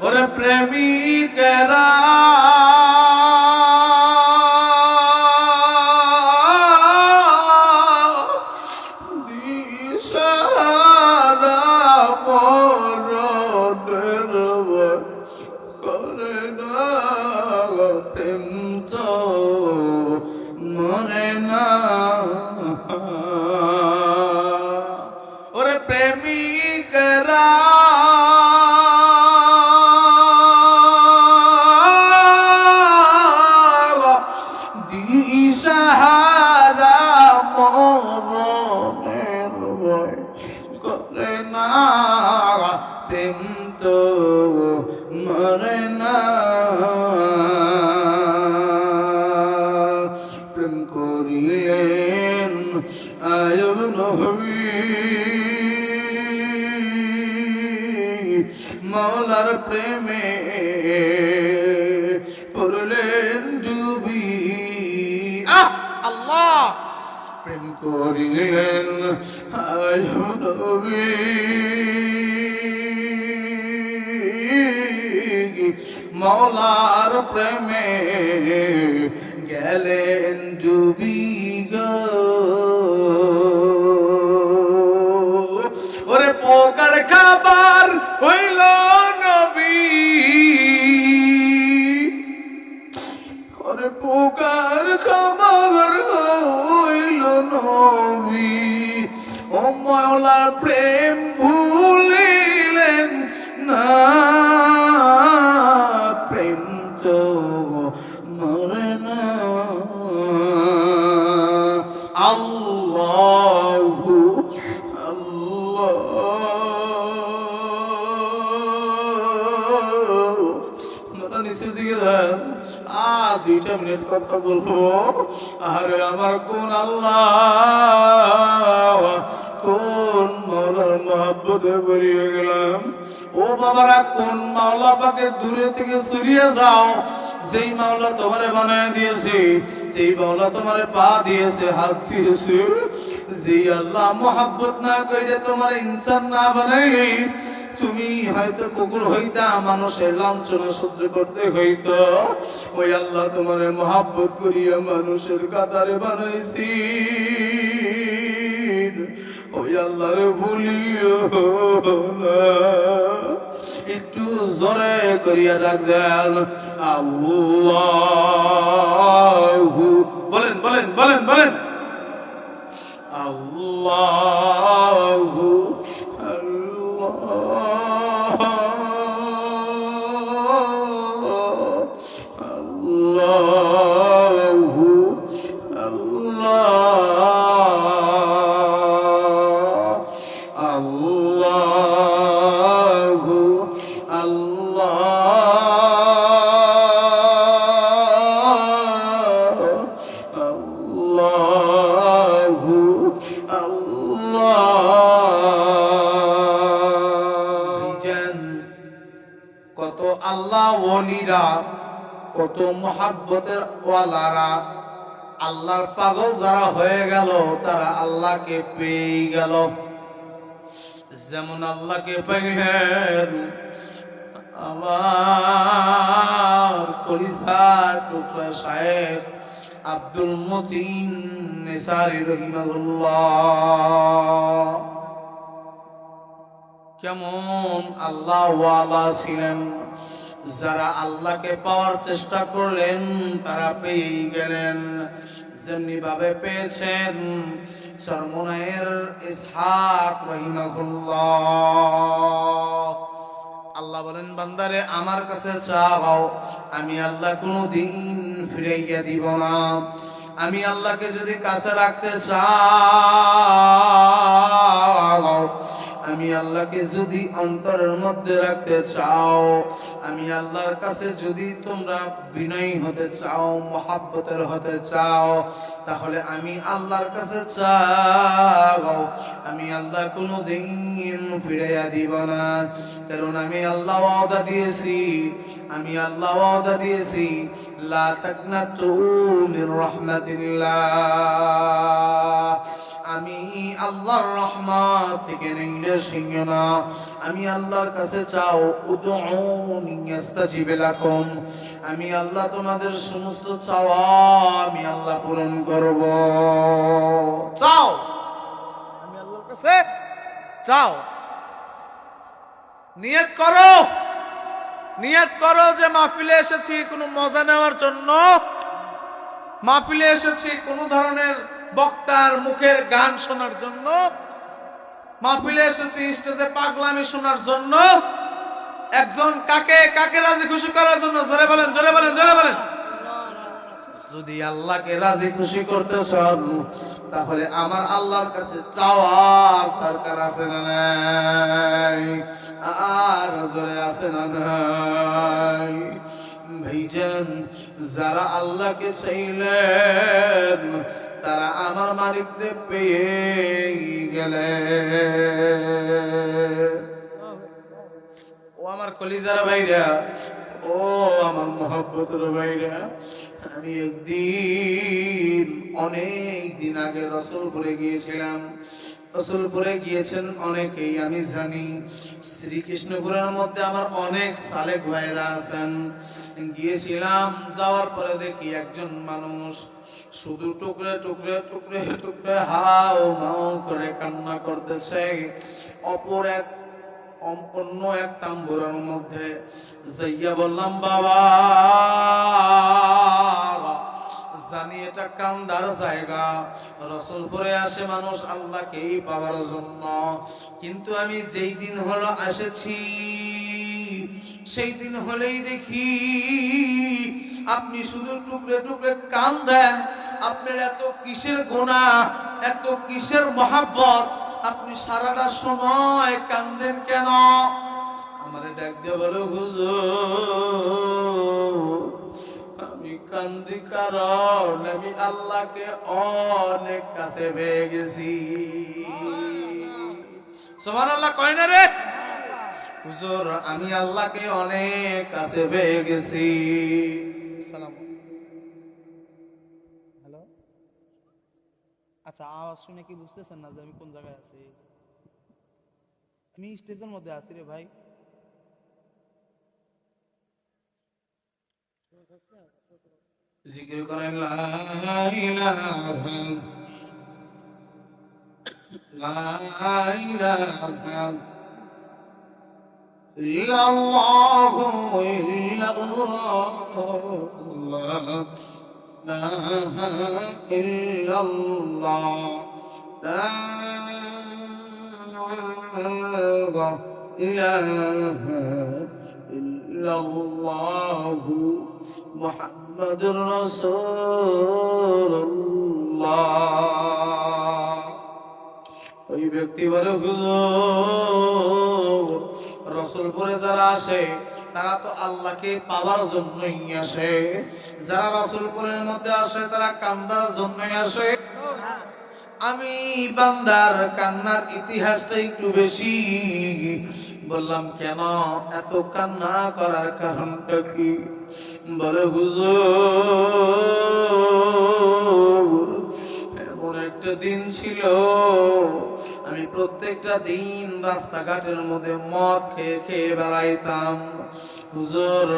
ওরে প্রেমিকেরা দিশাহারা মরণের ভয় করে না, প্রেম তো মরে না। ওরে প্রেমিকেরা দিশাহারা মরণের ভয় করে না, প্রেম তো মরে না। প্রেম করিলেন আয়ব নবী, মওলার প্রেমে পড়লেন ডুবি। আল্লাহ প্রেম করিলেন আয়ব নবী, মওলার প্রেমে গেলেন ডুবি গো। ওরে পোকার খাবার হইল নবী, ওরে পোকার খাবার হইল নবী, ও মওলার প্রেম ভুলিলেন না, প্রেম তো মরে না। আল্লাহু আল্লাহ নিচের দিকে দেন। 2 মিনিট কথা বলবো। আরে আমার কোন আল্লাহ, কোন মওলার মহব্বতে বেরিয়ে গেলাম। ও বাবারা, কোন মাওলা পাকের দূরে থেকে সরিয়ে যাও। যেই মাওলা তোমারে বানায় দিয়েছে, যেই মাওলা তোমারে পা দিয়েছে, হাত দিয়েছে, যেই আল্লাহ মহব্বত না করে তোমার ইনসান না বানাইলে তুমি হয়তো কুকুর হইতা, মানুষের লাঞ্ছনা সহ্য করতে হইতো। ওই আল্লাহ তোমারে মহব্বত করিয়া মানুষের কাতারে বানাইছি, ওই আল্লাহরে ভুলিও না। একটু জোরে করিয়া ডাক দেন আল্লাহু। বলেন বলেন বলেন বলেন আল্লাহু আল্লাহু আল্লাহ আল্লাহু আল্লাহ আল্লাহু আল্লাহ। কত আল্লাহ ওলিরা, কত মহাব্বতের ওয়ালারা, আল্লাহর পাগল যারা হয়ে গেল, তারা আল্লাহকে পেয়ে গেল। যেমন আল্লাহকে পাইলেন আমার কলিজার টুকরা সাহেব আব্দুল মতিন নেসারি রহিমাহুল্লাহ। কেমন আল্লাহ ওয়ালা ছিলেন। যারা আল্লাহকে পাওয়ার চেষ্টা করলেন তারা পেয়ে গেলেন। যেমনি ভাবে পেয়েছেন চরমনায়ের ইসহাক রাহিমাহুল্লাহ। আল্লাহ বলেন, বান্দারে আমার কাছে চাও, আমি আল্লাহ কোনদিন ফিরাইয়া দিব না। আমি আল্লাহকে যদি কাছে রাখতে চাও, আমি আল্লাহকে যদি অন্তরের মধ্যে রাখতে চাও, আমি আল্লাহর কাছে যদি তোমরা বিনয়ী হতে চাও, মহাব্বতের হতে চাও, তাহলে আমি আল্লাহর কাছে চাও, আমি আল্লাহ কোনদিন ফিরাইয়া দিব না। কারণ আমি আল্লাহ ওয়াদা দিয়েছি, আমি আল্লাহ ওয়াদা দিয়েছি লা তাকনাতু মির রাহমাতিল্লাহ, আমি আল্লাহর রহমত থেকে নিরাশিও না। আমি আল্লাহর কাছে চাও, উদউনি আস্তাজিব লাকুম, আমি আল্লাহ তোমাদের সমস্ত চাওয়া আমি আল্লাহ পূরণ করব। চাও, আমি আল্লাহর কাছে চাও, নিয়ত করো, নিয়ত করো যে মাহফিলে এসেছি কোনো মজা নেওয়ার জন্য, মাহফিলে এসেছি কোন ধরনের বক্তার মুখের গান শোনার জন্য, মাহফিলে এসেছি স্টেজে পাগলামি শোনার জন্য, একজন কাকে কাকে রাজি খুশি করার জন্য। জোরে বলেন, জোরে বলেন, জোরে বলেন। যদি আল্লাহকে রাজি খুশি করতে চান তাহলে আমার আল্লাহর কাছে চাওয়ার দরকার আছে না নাই? আর জোরে আছে না নাই? ভাইজান, যারা আল্লাহকে চাইলেন তারা আমার মালিককে পেয়ে গেলেন। ও আমার কলিজার ভাইরা, ও আমার মহব্বতের ভাইরা, আমি একদিন অনেক দিন আগে রসুলপুরে গিয়েছিলাম। রসুলপুরে গিয়েছেন অনেকেই আমি জানি, শ্রীকৃষ্ণপুরের মধ্যে আমার অনেক সালেক ভাইরা আছেন। গিয়েছিলাম, যাওয়ার পরে দেখি একজন মানুষ শুধু টুকরে টুকরে টুকরে টুকরে হাও মাও করে কান্না করতেছে। অন্য এক তাম্বুরার মধ্যে যাইয়া বললাম, বাবা জানি এটা কান্দার জায়গা, রসুলপুরে আসে মানুষ আল্লাহকেই পাওয়ার জন্য, কিন্তু আমি যেই দিন হলো এসেছি সেই দিন হলেই দেখি আপনি শুধু টুকরে টুকরে কান্দেন। আপনার এত কিসের গুনাহ, এত কিসের মহাব্বত, আপনি সারাটা সময় কান্দেন কেন? আমারে ডাক দিয়ে বলে, হুজুর আমি কান্দি কারণ আমি আল্লাহকে অনেক কাছে পেয়ে গেছি। সুবহানাল্লাহ কয় না রে? হুজুর আমি আল্লাহকে অনেক কাছে পেয়ে গেছি। সালাম। হ্যালো, আচ্ছা আওয়াজ শুনে কি বুঝতেছেন না যে আমি কোন জায়গায় আছি? আমি স্টেজের মধ্যে আছি রে ভাই। জিকির করেন লা ইলাহা ইল্লাল্লাহু ইল্লাল্লাহ লা ইল্লাল্লাহ লা ইলাহা ইল্লাল্লাহু মুহাম্মাদুর রাসূলুল্লাহ। ওই ব্যক্তি বলে, হুজুর রসুলপুরে যারা আসে তারা তো আল্লাহকে পাওয়ার জন্যই আসে, যারা রসুলপুরের মধ্যে আসে তারা কান্দার জন্যই আসে। আমি বান্দার কান্নার ইতিহাসটা একটু বেশি। বললাম, কেন এত কান্না করার কারণটা কি? বলে, হুজুর এমন একটা দিন ছিল আমি প্রত্যেকটা দিন রাস্তাঘাটের মধ্যে মদ খেয়ে খেয়ে বেড়াইতাম। হুজুর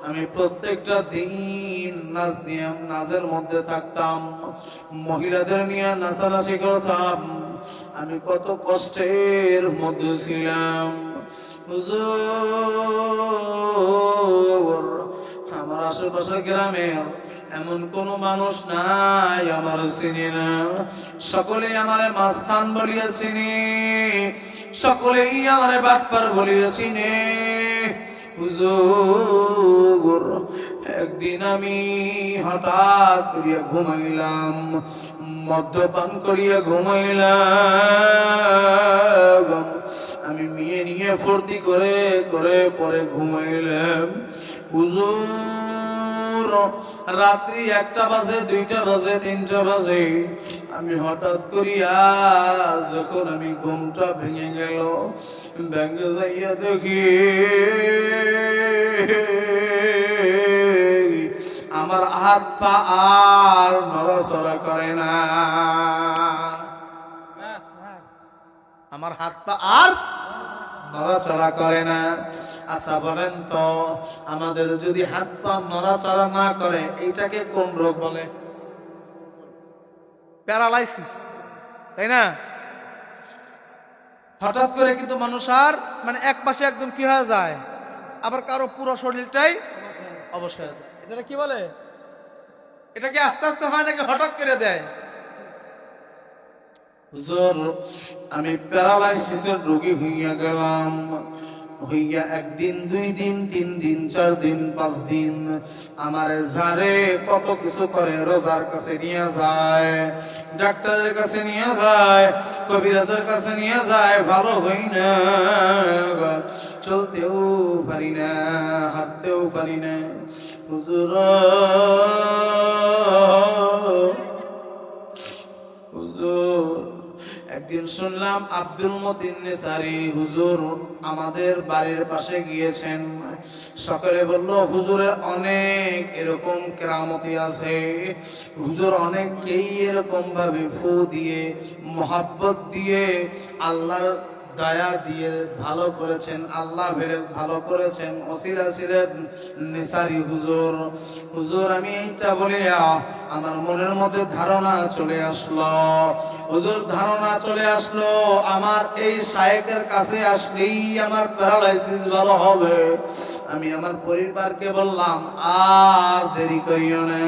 আমি প্রত্যেকটা দিন নাচের মধ্যে থাকতাম, মহিলাদের নিয়ে নাচানাচি করতাম, আমি কত কষ্টের মধ্যে ছিলাম। হুজুর আমার আশেপাশের গ্রামের এমন কোন মানুষ নাই আমার চিনি না, সকলেই আমারে মাস্তান বলিয়া চিনি, সকলেই আমারে বাটপার বলিয়া চিনে। হুজুর একদিন আমি হঠাৎ করিয়া ঘুমাইলাম, মদ্যপান করিয়া ঘুমাইলাম, আমি মেয়ে নিয়ে ফুর্তি করে করে পরে ঘুমাইলাম। হুজুর রাত্রি 1টা বাজে, 2টা বাজে, 3টা বাজে, আমি হঠাৎ করিয়া যখন আমি ঘুমটা ভেঙে গেল, ভেঙে যাইয়া দেখি হাত পা আর নড়াচড়া করে না, আমার হাত পা আর নড়াচড়া করে না। আচ্ছা বলেন তো, আমাদের যদি হাত পা নড়াচড়া না করে এইটাকে কোন রোগ বলে? প্যারালাইসিস, তাই না? হঠাৎ করে কিন্তু মানুষ আর মানে এক পাশে একদম কি হয়ে যায়, আবার কারো পুরো শরীরটাই অবশ হয়ে যায়। এটা কি বলে? এটা কি আস্তে আস্তে হয় নাকি হঠাৎ করে দেয়? হুজুর আমি প্যারালাইসিসের রোগী হইয়া গেলাম, হইয়া একদিন, 2 দিন, 3 দিন, 4 দিন, 5 দিন আমারে যারে কত কিছু করে, রোজার কাছে নিয়ে যায়, ডাক্তারের কাছে নিয়ে যায়, কবিরাজের কাছে নিয়ে যায়, ভালো হই না, চলতেও পারি না, হাঁটতেও পারি না। হুজুর হুজুর একদিন শুনলাম আব্দুল মতিন নেসারি হুজুর আমাদের বাড়ির পাশে গিয়েছেন। সকালে বলল হুজুরের অনেক এরকম কেরামতি আছে, হুজুর অনেককেই এরকম ভাবে ফু দিয়ে, মোহাব্বত দিয়ে, আল্লাহর দয়া দিয়ে ভালো করেছেন, আল্লাহ ভালো করেছেন, ওসিলা ছিলেন নেসারি হুজুর। হুজুর আমি এইটা বলিয়া আমার মনের মধ্যে ধারণা চলে আসলো, হুজুর ধারণা চলে আসলো আমার এই শায়েকের কাছে আসলেই আমার প্যারালাইসিস ভালো হবে। আমি আমার পরিবারকে বললাম আর দেরি করিও না,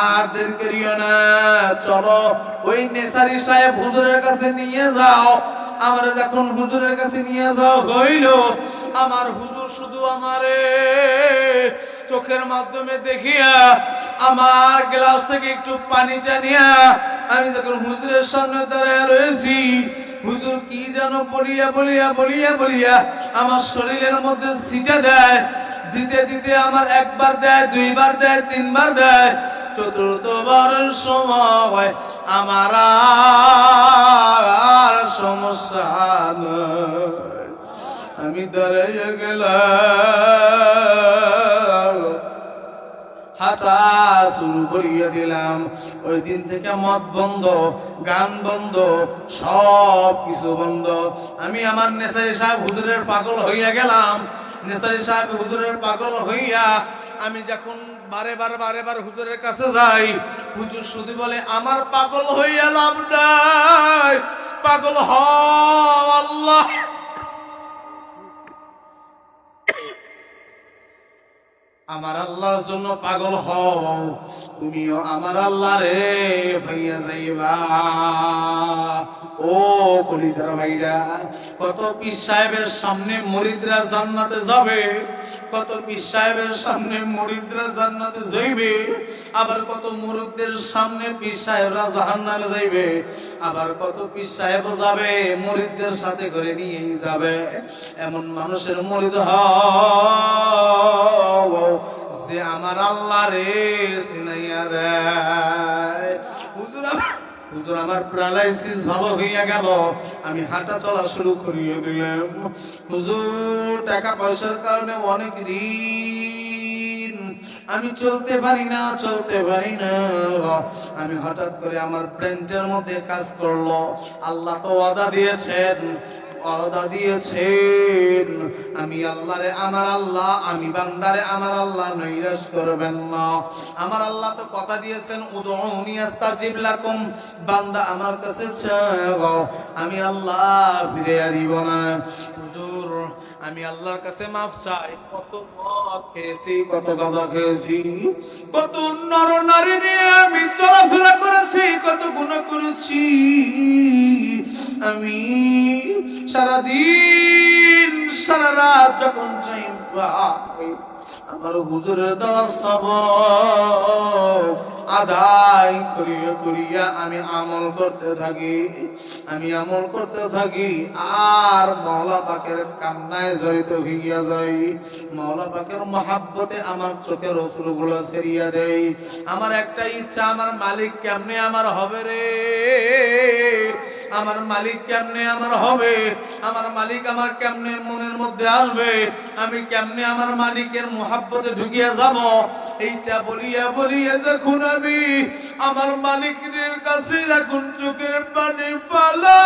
আর দেরি করিও না, চলো ওই নেসারি সাহেব হুজুরের কাছে নিয়ে যাও। আমার যখন হুজুরের কাছে নিয়ে যাও হইল, আমার হুজুর শুধু আমারে চোখের মাধ্যমে দেখিয়া আমার গ্লাস থেকে একটু পানি টানিয়া, আমি যখন হুজুরের সামনে দাঁড়ায় রয়েছি, হুজুর কি যেন বলিয়া বলিয়া বলিয়া বলিয়া আমার শরীরের মধ্যে ছিটা দেয়, দিতে দিতে আমার একবার দেয়, 2 বার দেয়, 3 বার দেয়, চতুর্থবারের সময় আমার আর সমস্যা নয়। আমি দাঁড়াইয়া গেলাম, হাঁটা শুরু করিয়া দিলাম। ওই দিন থেকে মদ বন্ধ, গান বন্ধ, সব কিছু বন্ধ। আমি আমার নেসারি সাহেব হুজুরের পাগল হইয়া গেলাম। নেসারি সাহেব হুজুরের পাগল হইয়া আমি যখন বারে বারে হুজুরের কাছে যাই, হুজুর শুধু বলে আমার পাগল হইয়া লাভ নাই, পাগল হও আল্লাহ, আমার আল্লাহর জন্য পাগল হও, তুমিও আমার আল্লাহ রে হইয়া যাইবা। ও কলিজার ভাইরা, কত পীর সাহেবের সামনে মুরিদরা জান্নাতে যাবে, কত পীর সাহেবের সামনে মুরিদরা জান্নাতে যাইবে, আবার কত মুরিদদের সামনে পীর সাহেবরা জাহান্নামে যাইবে, আবার কত পীর সাহেব যাবে মুরিদদের সাথে করে নিয়েই যাবে। এমন মানুষের মুরিদ হও যে আমার আল্লাহ রে চিনাইয়া দেয়। হুজুর আমার প্যারালাইসিস ভালো হইয়া গেল, আমি হাঁটা চলা শুরু করিয়ে দিলাম। হুজুর টাকা পয়সার কারণে অনেক ঋণ, আমি চলতে পারি না, চলতে পারি না। আমি হঠাৎ করে আমার ব্রেনটার মধ্যে কাজ করলো, আল্লাহ তো ওয়াদা দিয়েছেন, ওয়াদা দিয়েছেন আমি আল্লাহরে আমার আল্লাহ, আমি বান্দারে আমার আল্লাহ নৈরাশ করবেন না। আমার আল্লাহ তো কথা দিয়েছেন উদউনি আস্তাজিব লাকুম, বান্দা আমার কাছে চাও, আমি আল্লাহ ফিরিয়ে দিব না। হুজুর আমি আল্লাহর কাছে মাফ চাই, কত মদ খেয়েছি, কত গাঁজা খেয়েছি, কত নর নারী নিয়ে আমি চলাফেরা করেছি, কত গুনাহ করেছি। আমি সারাদিন সারা রাত যখন টাইম পাই আমার হুজুরের দেওয়া সবক আদায় করিয়া করিয়া আমি আমল করতে থাকি, আমি আমল করতে থাকি, আর মাওলা পাকের কান্নায় জড়িত হইয়া যাই। মাওলা পাকের মহাব্বতে আমার চোখের অশ্রুগুলো ছেড়িয়া দেই। আমার একটা ইচ্ছা, আমার মালিক কেমনে আমার হবে রে, আমার মালিক কেমনে আমার হবে, আমার মালিক আমার কেমনে মনের মধ্যে আসবে, আমি কেমনে আমার মালিকের মহাব্বতে ঢুকিয়া যাব। এইটা বলিয়া বলিয়া যখন আমি আমার মালিকের কাছে যখন চোখের পানি ফালাইলাম,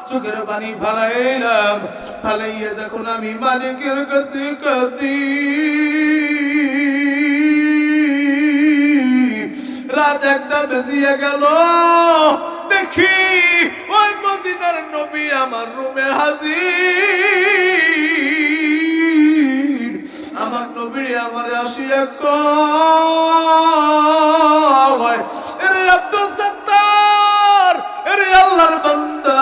চোখের পানি ফালাইলাম, ফালাইয়া যখন আমি মালিকের কাছে কাঁদি, রাত একটা বেজিয়ে গেল, দেখি ওই মদিনার নবী আমার রুমে হাজির। আমার নবী আমার আসিয়া কয়, এরে আব্দুল সত্তার, এরে আল্লাহর বান্দা,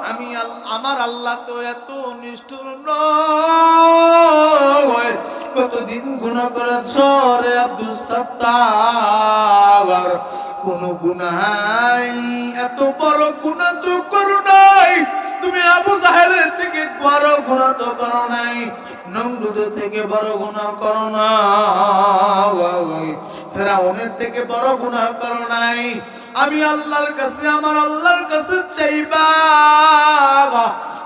আমি আমার আল্লাহ তো এত নিষ্ঠুর নয়, কতদিন গুনাহ করেছ রে আব্দুল সত্তার, কোন গুনাহ, এত বড় গুনাহ তো করো নাই তুমি, আবু জাহেলের থেকে বড় গুনাহ তো করো নাই, নমরুদের থেকে বড় গুনাহ করো নাই, ফেরাউনের থেকে বড় গুনাহ করো নাই। আমি আল্লাহর কাছে, আমার আল্লাহর কাছে চাইবা,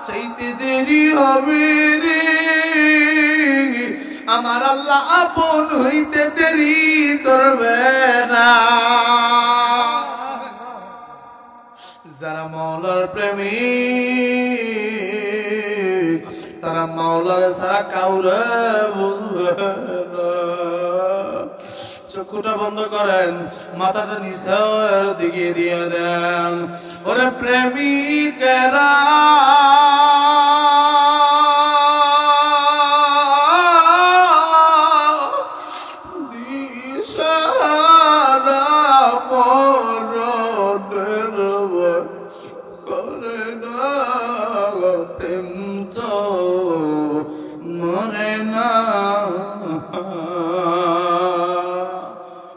চাইতে দেরি হবে রে, আমার আল্লাহ আপন হইতে দেরি করবে না। যারা মাওলার প্রেমিক তারা মাওলার ছাড়া কাউরে বুঝবে না। চক্ষুটা বন্ধ করেন, মাথাটা নিচের দিকে দিয়ে দেন। ওরে প্রেমিকেরা,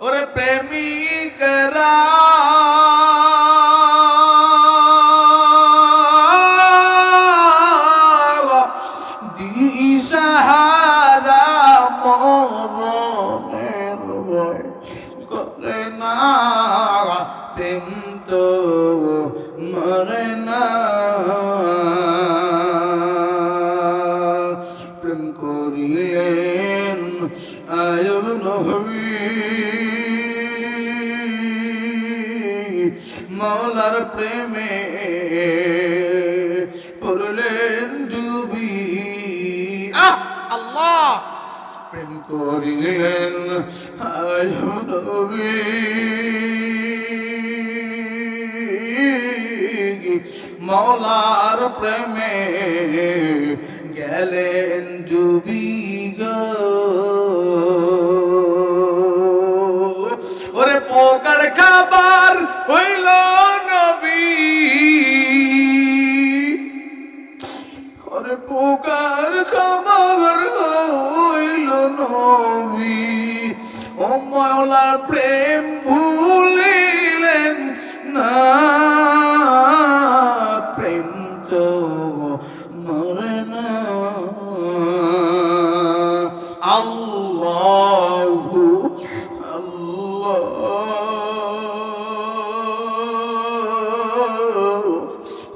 ওরে প্রেমিকেরা, দিশাহারা মরণের ভয় করে না, প্রেম তো মরে না, প্রেম করিলেন আয়ব নবী, মাওলার প্রেমে পড়লেন ডুবি। আল্লাহ প্রেম করিলেন আয়ব নবী, মাওলার প্রেমে গেলেন ডুবি গো। ওরে পোকার খাবার হইল নবী, ওরে পোকার খাবার হইল নবী, ও মাওলার প্রেম ভুলিলেন না, প্রেম তো মরে না। আল্লাহু আল্লাহ,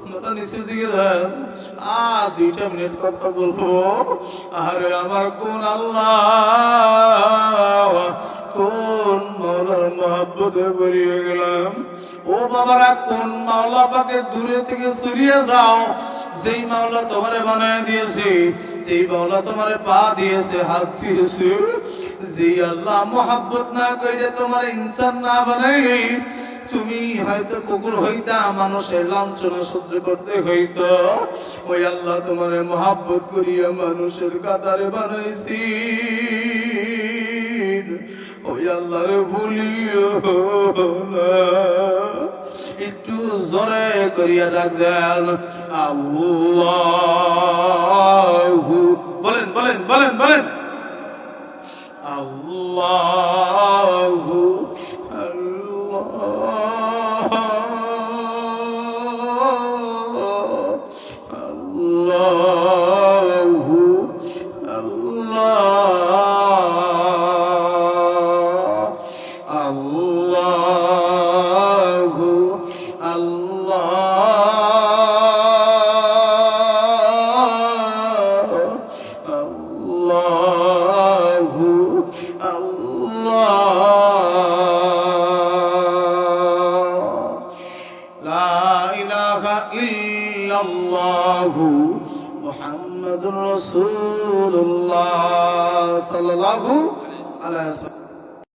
মাথা নিচের দিকে দেন। আর 2টা মিনিট কথা বলবো। আরে আমার কোন আল্লাহ, কোন মাওলার মহব্বতে পড়িয়ে গেলাম। ও বাবারা, কোন মাওলা পাকের দূরে থেকে সরিয়ে যাও, যেই মাওলা তোমারে বানায় দিয়েছে, যেই মাওলা তোমারে পা দিয়েছে, হাত দিয়েছে, যেই আল্লাহ মহব্বত না কইরে তোমার ইনসান না বানাইলে তুমি হয়তো কুকুর হইতা, মানুষের লাঞ্ছনা সহ্য করতে হইতো, ওই আল্লাহ তোমারে মহব্বত করিয়া মানুষের কাতারে বানাইছি, ওই আল্লাহরে ভুলিও না। একটু জোরে করিয়া ডাক দেন আল্লাহু বলেন বলেন বলেন বলেন আল্লাহু আল্লাহু আল্লাহু আল্লাহু লা ইলাহা ইল্লাল্লাহু মুহাম্মাদুর রাসূলুল্লাহ সাল্লাল্লাহু আলাইহি ওয়াসাল্লাম।